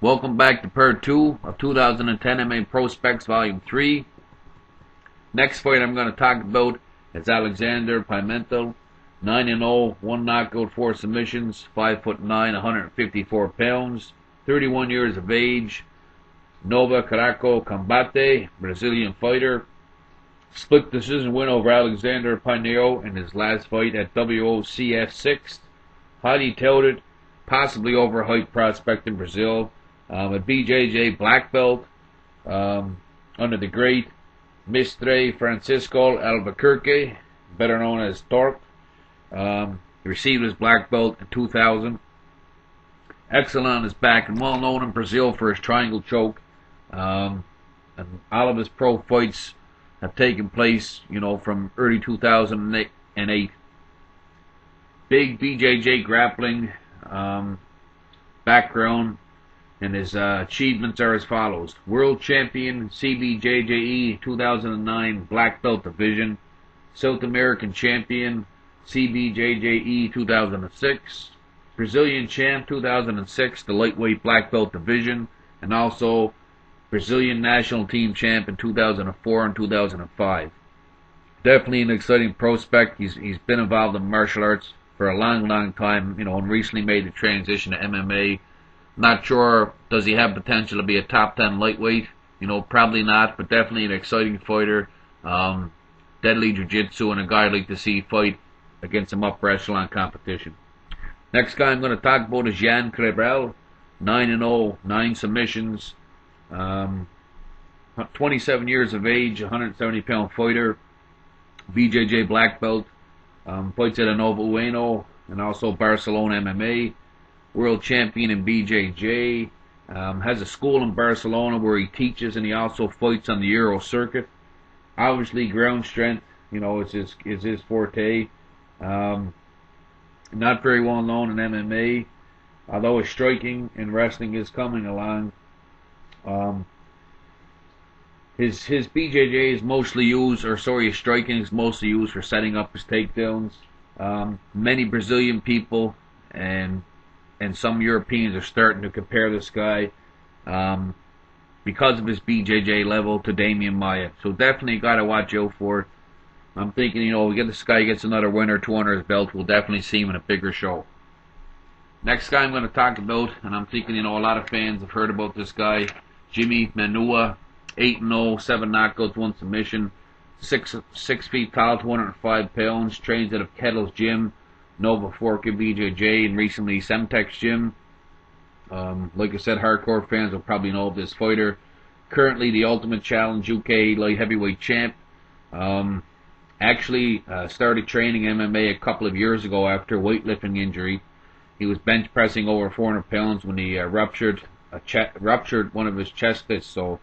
Welcome back to part 2 of 2010 MMA Prospects Volume 3. Next fight I'm going to talk about is Alexandre Pimentel. 9-0, 1 knockout, 4 submissions, 5'9", 154 pounds, 31 years of age. Nova Caraco Combate, Brazilian fighter. Split decision win over Alexandre Pimentel in his last fight at WOCF 6th. Highly touted, possibly overhyped prospect in Brazil. A BJJ black belt under the great Mestre Francisco Albuquerque, better known as Torque. He received his black belt in 2000. Excellent on his back and well known in Brazil for his triangle choke. And all of his pro fights have taken place, from early 2008. Big BJJ grappling background. And his achievements are as follows: World Champion CBJJE 2009 Black Belt Division, South American Champion CBJJE 2006, Brazilian Champ 2006 the Lightweight Black Belt Division, and also Brazilian National Team Champ in 2004 and 2005. Definitely an exciting prospect. He's been involved in martial arts for a long time, and recently made the transition to MMA. Not sure, does he have potential to be a top 10 lightweight? Probably not, but definitely an exciting fighter. Deadly jiu-jitsu, and a guy I'd like to see fight against some upper echelon competition. Next guy I'm going to talk about is Janne Elonen-Kulmala. 9-0, 9 submissions. 27 years of age, 170-pound fighter. BJJ black belt. Fights at Nova Ueno and also Barcelona MMA. World champion in BJJ, has a school in Barcelona where he teaches, and he also fights on the Euro circuit. Obviously, ground strength, is his forte. Not very well known in MMA, although his striking and wrestling is coming along. His BJJ is mostly used, his striking is mostly used for setting up his takedowns. Many Brazilian people and some Europeans are starting to compare this guy because of his BJJ level to Damian Maia. So definitely got to watch out for it. I'm thinking, this guy gets another win or two under his belt, we'll definitely see him in a bigger show. Next guy I'm going to talk about, and I'm thinking, a lot of fans have heard about this guy, Jimmy Manuwa. 8-0, 7 knockouts, 1 submission, 6 feet tall, 205 pounds, trains out of Kettle's Gym, Nova Forca BJJ, and recently Semtex Gym. Like I said, hardcore fans will probably know of this fighter. Currently the Ultimate Challenge UK light heavyweight champ. Actually started training MMA a couple of years ago after a weightlifting injury. He was bench pressing over 400 pounds when he ruptured one of his chest discs. So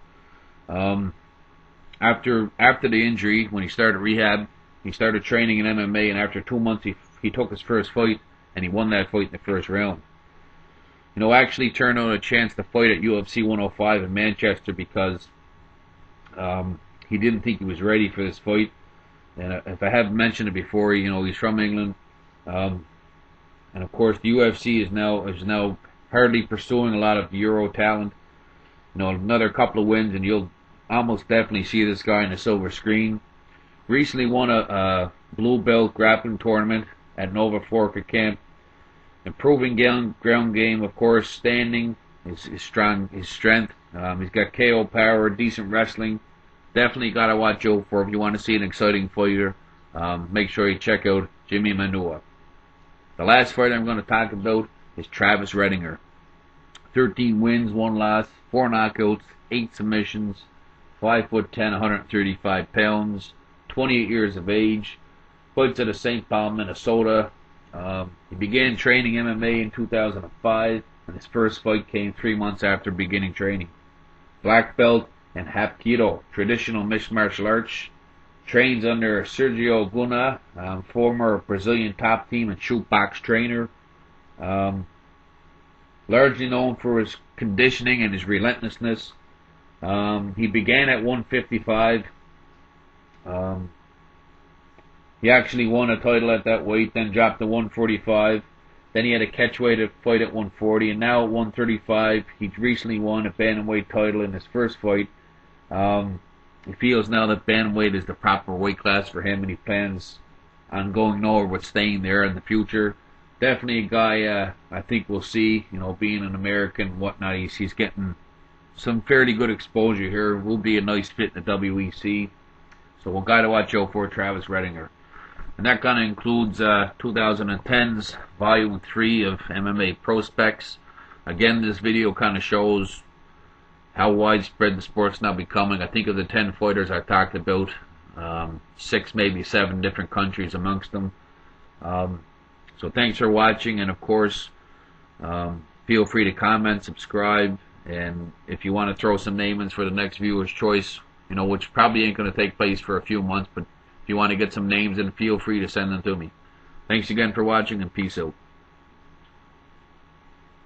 after the injury, when he started rehab, he started training in MMA, and after 2 months he took his first fight, and he won that fight in the first round. Actually turned on a chance to fight at UFC 105 in Manchester because he didn't think he was ready for this fight. And if I haven't mentioned it before, he's from England, and of course the UFC is now hardly pursuing a lot of Euro talent. Another couple of wins, and you'll almost definitely see this guy on the silver screen. Recently won a blue belt grappling tournament at Nova Forca camp. Improving ground game, of course. Standing is strength. He's got KO power, decent wrestling. Definitely got to watch out for if you want to see an exciting fighter. Make sure you check out Jimmy Manuwa. The last fighter I'm going to talk about is Travis Reddinger. 13 wins, 1 loss, 4 knockouts, 8 submissions, 5'10", 135 pounds, 28 years of age. Fights out of St. Paul, Minnesota. He began training MMA in 2005, and his first fight came 3 months after beginning training. Black belt and Hapkido, traditional mixed martial arts. Trains under Sergio Guna, former Brazilian top team and shootbox trainer. Largely known for his conditioning and his relentlessness. He began at 155. He actually won a title at that weight, then dropped to 145. Then he had a catchweight fight at 140, and now at 135, he recently won a bantamweight title in his first fight. He feels now that bantamweight is the proper weight class for him, and he plans on going nowhere but staying there in the future. Definitely a guy I think we'll see, being an American and whatnot. He's getting some fairly good exposure here. Will be a nice fit in the WEC. So a guy to watch out for, Travis Reddinger. And that kind of includes 2010's Volume 3 of MMA Prospects. Again, this video kind of shows how widespread the sport's now becoming. I think of the 10 fighters I talked about, 6, maybe 7 different countries amongst them. So thanks for watching, and of course, feel free to comment, subscribe, and if you want to throw some names for the next viewer's choice, which probably ain't going to take place for a few months, but if you want to get some names in, feel free to send them to me. Thanks again for watching, and peace out.